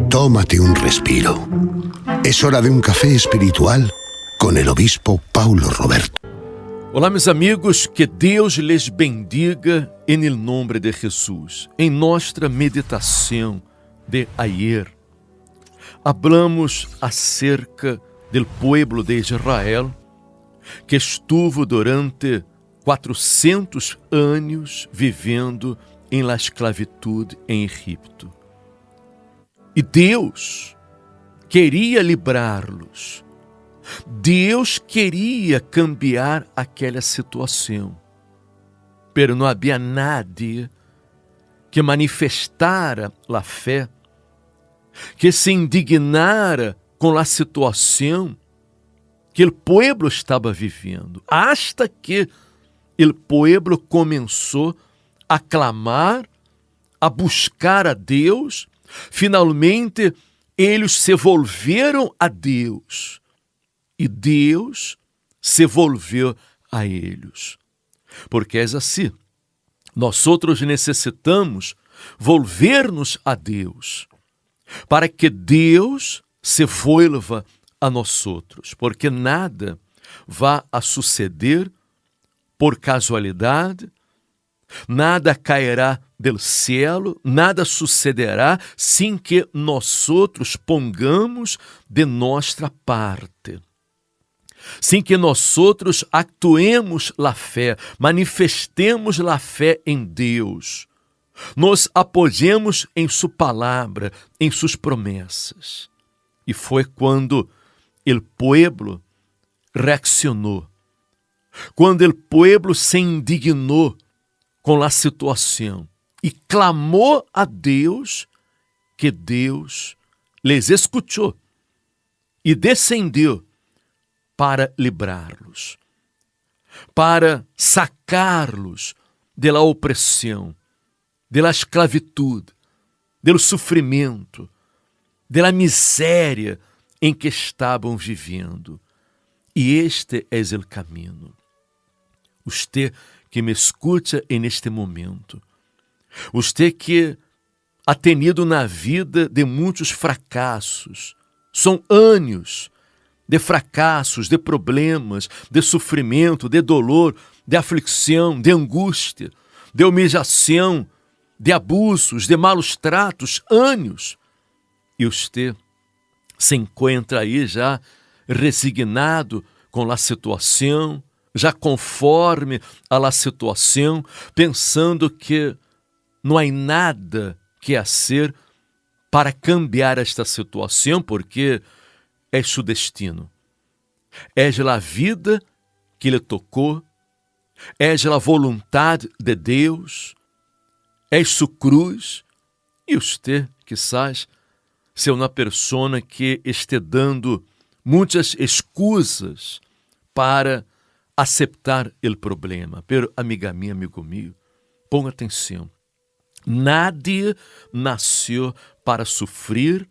Tómate un respiro. Es hora de un café espiritual con el obispo Paulo Roberto. Olá, meus amigos, que Deus lhes bendiga em nome de Jesus. Em nossa meditação de ayer, hablamos acerca do pueblo de Israel que estuvo durante 400 anos vivendo em la esclavitud em Egipto. E Deus queria livrá-los. Deus queria cambiar aquela situação. Pero não havia nadie que manifestara a fé, que se indignara com a situação que o pueblo estava vivendo, hasta que o pueblo começou a clamar, a buscar a Deus. Finalmente, eles se volveram a Deus e Deus se volveu a eles. Porque é assim, nós outros necessitamos volver-nos a Deus, para que Deus se volva a nós outros, porque nada vai a suceder por casualidade, nada cairá do cielo, nada sucederá sem que nós outros pongamos de nossa parte, sem que nós outros actuemos a fé, manifestemos a fé em Deus, nos apoiemos em sua palavra, em suas promessas. E foi quando o pueblo reaccionou, quando o pueblo se indignou com a situação e clamou a Deus, que Deus les escutou e descendeu para livrá-los, para sacá-los da opressão, da esclavitud, do sofrimento, da miséria em que estavam vivendo. E este é o caminho. Você que me escuta neste momento, você que ha tenido na vida de muitos fracassos, são anos de fracassos, de problemas, de sofrimento, de dolor, de aflição, de angústia, de humilhação, de abusos, de malos tratos, anos. E você se encontra aí já resignado com a situação, já conforme a la situação, pensando que não há nada que fazer para cambiar esta situação, porque é seu destino. É a vida que lhe tocou, é a vontade de Deus, é sua cruz, e você, quizás, ser uma pessoa que esteja dando muitas excusas para aceitar o problema. Pero, amiga minha, amigo meu, ponga atenção. Nadie nasceu para sofrer,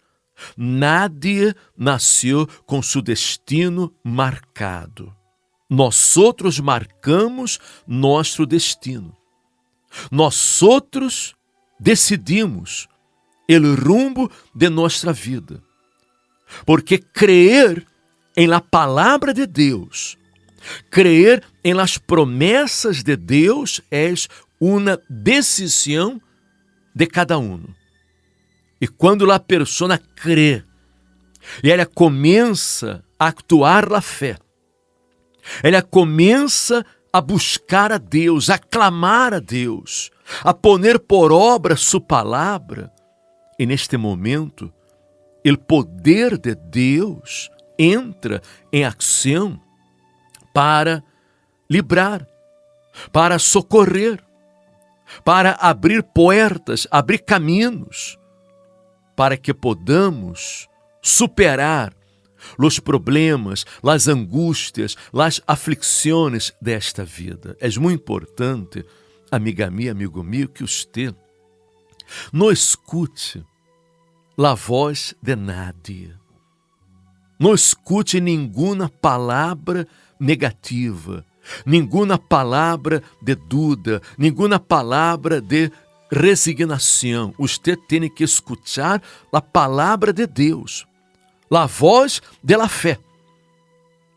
nadie nasceu com seu destino marcado. Nós outros marcamos nosso destino. Nós outros decidimos o rumbo de nossa vida. Porque crer em la palavra de Deus, crer em las promessas de Deus é uma decisão de cada um. E quando a pessoa crê e ela começa a actuar a fé, ela começa a buscar a Deus, a clamar a Deus, a poner por obra sua palavra, e neste momento o poder de Deus entra em ação para livrar, para socorrer, para abrir portas, abrir caminhos, para que podamos superar os problemas, as angústias, as aflições desta vida. É muito importante, amiga minha, amigo meu, que você não escute a voz de nadie. Não escute nenhuma palavra negativa, nenhuma palavra de dúvida, nenhuma palavra de resignação. Você tem que escutar a palavra de Deus, a voz da fé.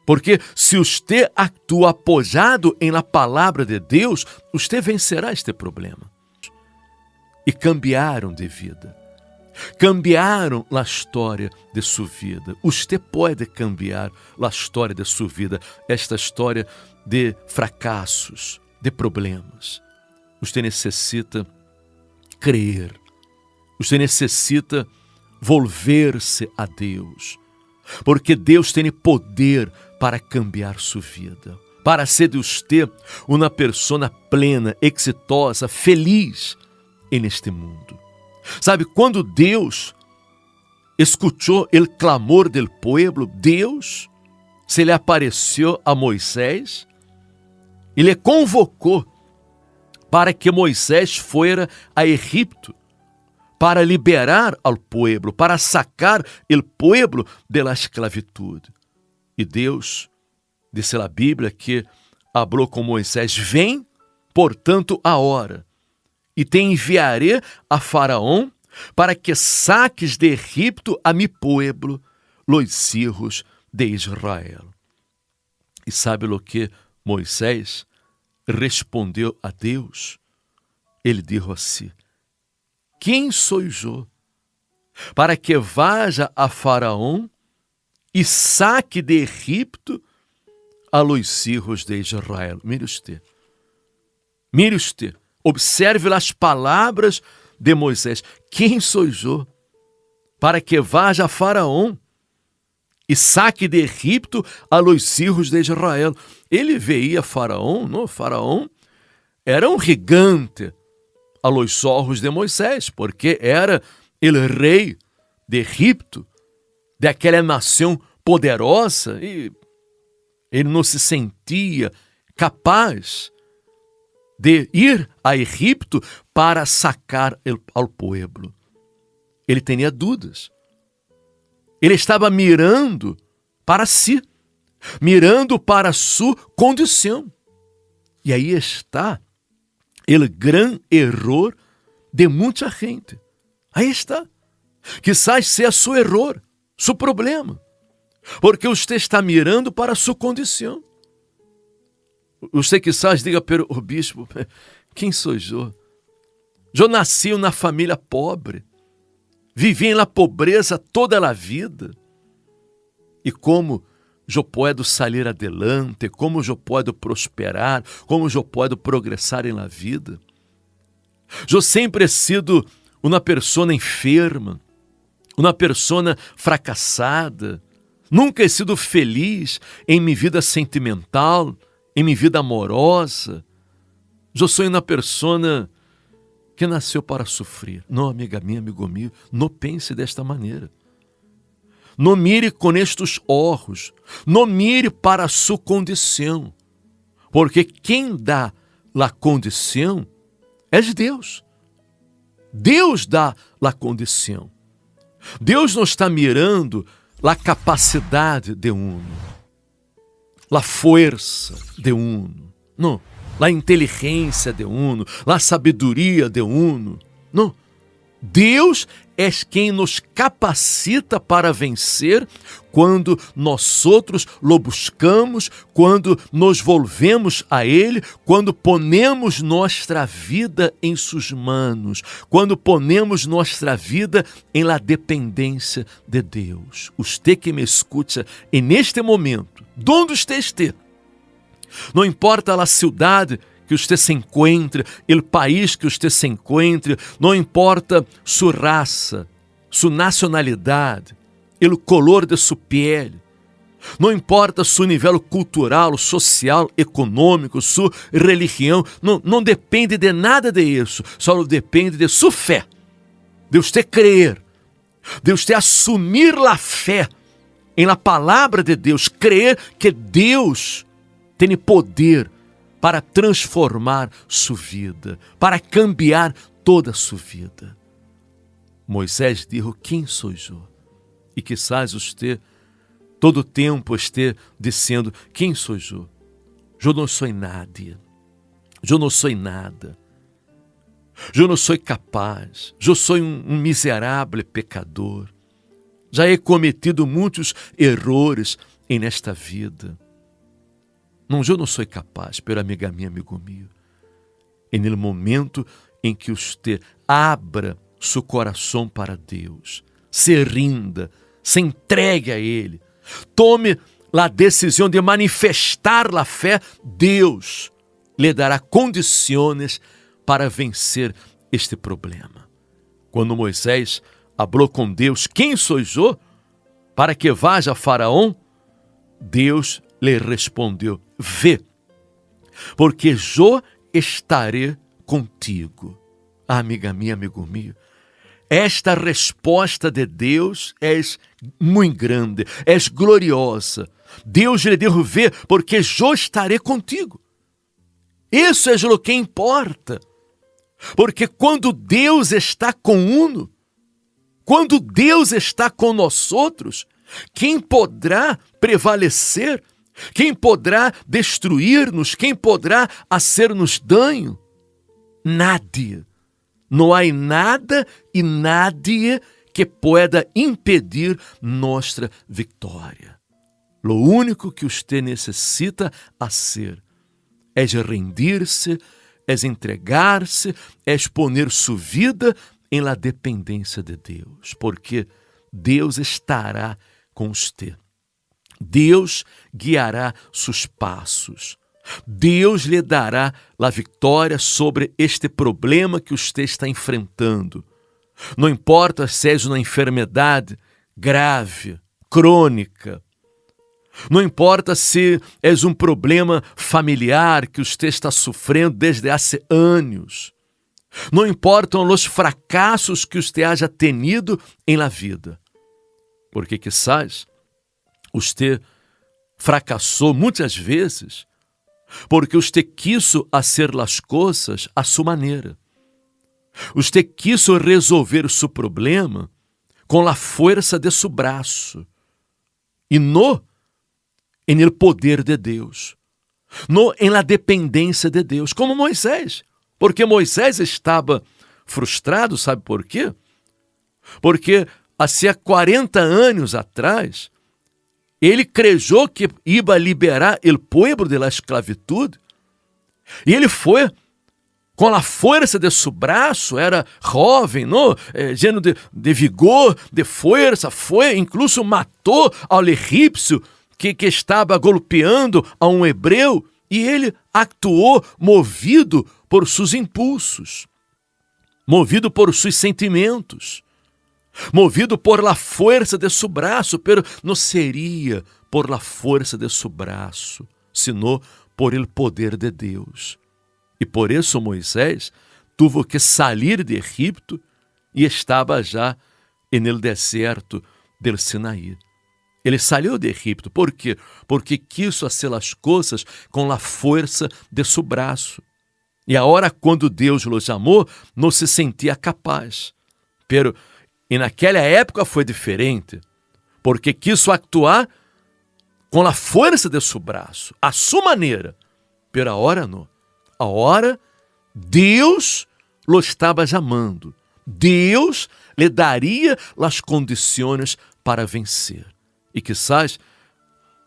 Porque se você atua apoiado em la palavra de Deus, você vencerá este problema. E cambiaram de vida. Cambiaram a história de sua vida. Você pode cambiar a história de sua vida, esta história de fracassos, de problemas. Você necessita crer. Você necessita volver-se a Deus. Porque Deus tem poder para cambiar sua vida. Para ser de você uma pessoa plena, exitosa, feliz neste mundo. Sabe, quando Deus escutou o clamor do povo, Deus se lhe apareceu a Moisés e lhe convocou para que Moisés fuera a Egipto para liberar ao povo, para sacar o povo da esclavitud. E Deus, disse a Bíblia, que falou com Moisés: vem, portanto, a hora, e te enviarei a Faraó para que saques de Egipto a mi pueblo, los hijos de Israel. E sabe o que Moisés respondeu a Deus? Ele disse assim: quem sou eu para que vaja a Faraó e saque de Egipto a los hijos de Israel? Mire usted. Mire usted. Observe as palavras de Moisés. Quem sou eu para que vaja a Faraó e saque de Egipto a los hijos de Israel? Ele veía Faraó, não? Faraó era gigante a los ojos de Moisés, porque era o rei de Egipto, daquela nação poderosa, e ele não se sentia capaz de ir a Egipto para sacar ao povo. Ele tinha dúvidas. Ele estava mirando para si, mirando para sua condição. E aí está o grande erro de muita gente. Aí está. Quizás seja seu erro, seu problema. Porque você está mirando para sua condição. Você quizás diga, pero o bispo, quem sou eu? Eu nasci na família pobre. Vivi na pobreza toda a vida. E como eu posso sair adelante, como eu posso prosperar, como eu posso progressar na vida. Eu sempre he sido uma pessoa enferma, uma pessoa fracassada, nunca he sido feliz em minha vida sentimental, em minha vida amorosa. Eu sou uma pessoa que nasceu para sofrer. Não, amiga minha, amigo meu, não pense desta maneira. Não mire com estes olhos, não mire para a sua condição, porque quem dá a condição é Deus. Deus dá a condição. Deus não está mirando a capacidade de uno, a força de uno, não, a inteligência de uno, a sabedoria de uno, não. Deus é quem nos capacita para vencer quando nós outros lo buscamos, quando nos volvemos a Ele, quando ponemos nossa vida em suas manos, quando ponemos nossa vida em la dependência de Deus. Você que me escuta e neste momento, onde você esteja, não importa a cidade que você se encontre, o país que você se encontre, não importa sua raça, sua nacionalidade, o color de sua pele, não importa seu nível cultural, social, econômico, sua religião, não depende de nada disso, só depende de sua fé, de você crer, de você assumir a fé em la palavra de Deus, crer que Deus tem poder para transformar sua vida, para cambiar toda a sua vida. Moisés disse: quem sou eu? E quizás você todo tempo esteja dizendo: quem sou eu? Eu não sou nada. Eu não sou nada. Eu não sou capaz, eu sou um miserável pecador. Já he cometido muitos erros nesta vida. Não, eu não sou capaz, pero amiga minha, amigo meu. E no momento em que você abra seu coração para Deus, se rinda, se entregue a Ele, tome a decisão de manifestar a fé, Deus lhe dará condições para vencer este problema. Quando Moisés falou com Deus, quem sou eu para que vá a Faraó? Deus lhe respondeu, vê, porque eu estarei contigo. Amiga minha, amigo meu, esta resposta de Deus é muito grande, é gloriosa. Deus lhe deu ver, porque eu estarei contigo. Isso é o que importa. Porque quando Deus está com uno, quando Deus está com nós outros, quem poderá prevalecer? Quem poderá destruir-nos? Quem poderá hacer-nos dano? Nadie. Não há nada e nadie que pueda impedir nossa vitória. O único que você necessita fazer é rendir-se, é entregar-se, é poner sua vida em la dependência de Deus, porque Deus estará com você. Deus guiará seus passos. Deus lhe dará a vitória sobre este problema que você está enfrentando. Não importa se é uma enfermidade grave, crônica. Não importa se é um problema familiar que você está sofrendo desde há anos. Não importam os fracassos que você haja tenido em la vida. Porque quizás você fracassou muitas vezes porque você quis fazer as coisas à sua maneira. Você quis resolver o seu problema com a força de seu braço e não em el poder de Deus, não em la dependência de Deus, como Moisés. Porque Moisés estava frustrado, sabe por quê? Porque há 40 anos atrás, ele creu que ia liberar o povo da esclavitud, e ele foi com a força de seu braço, era jovem, não? Lleno de vigor, de força, foi, incluso matou ao egípcio que estava golpeando a um hebreu, e ele actuou movido por seus impulsos, movido por seus sentimentos, movido por la força de seu braço, pero não seria por la força de seu braço, sino por el poder de Deus. E por isso Moisés tuvo que sair de Egipto e estava já no deserto del Sinaí. Ele saiu de Egipto. Por quê? Porque quis fazer as coisas com a força de seu braço. E agora, quando Deus o chamou, não se sentia capaz. Pero, e naquela época foi diferente, porque quis actuar com a força de seu braço, a sua maneira. Pero agora não. Agora, Deus o estava chamando. Deus lhe daria as condições para vencer. E quizás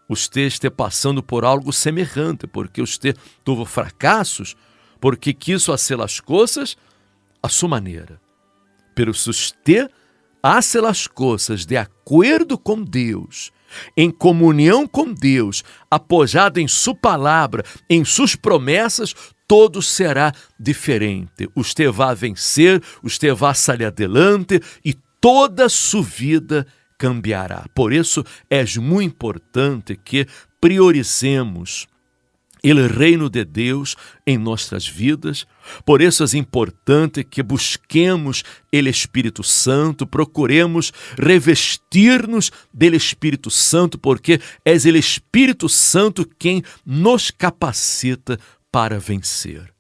você esteja passando por algo semelhante, porque você teve fracassos, porque quis fazer as coisas à sua maneira. Pero se você faz as coisas de acordo com Deus, em comunhão com Deus, apoiado em sua palavra, em suas promessas, todo será diferente. Você vai vencer, você vai sair adelante e toda sua vida cambiará. Por isso é muito importante que priorizemos o reino de Deus em nossas vidas. Por isso é importante que busquemos o Espírito Santo, procuremos revestir-nos do Espírito Santo, porque é o Espírito Santo quem nos capacita para vencer.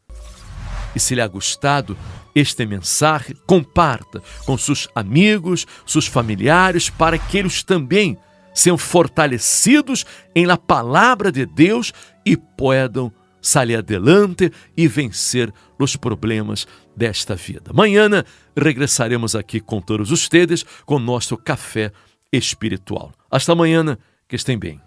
E se lhe ha gostado este mensagem, comparta com seus amigos, seus familiares, para que eles também sejam fortalecidos em la palavra de Deus e possam salir adelante e vencer os problemas desta vida. Amanhã regressaremos aqui com todos ustedes com nosso café espiritual. Hasta amanhã, que estem bem.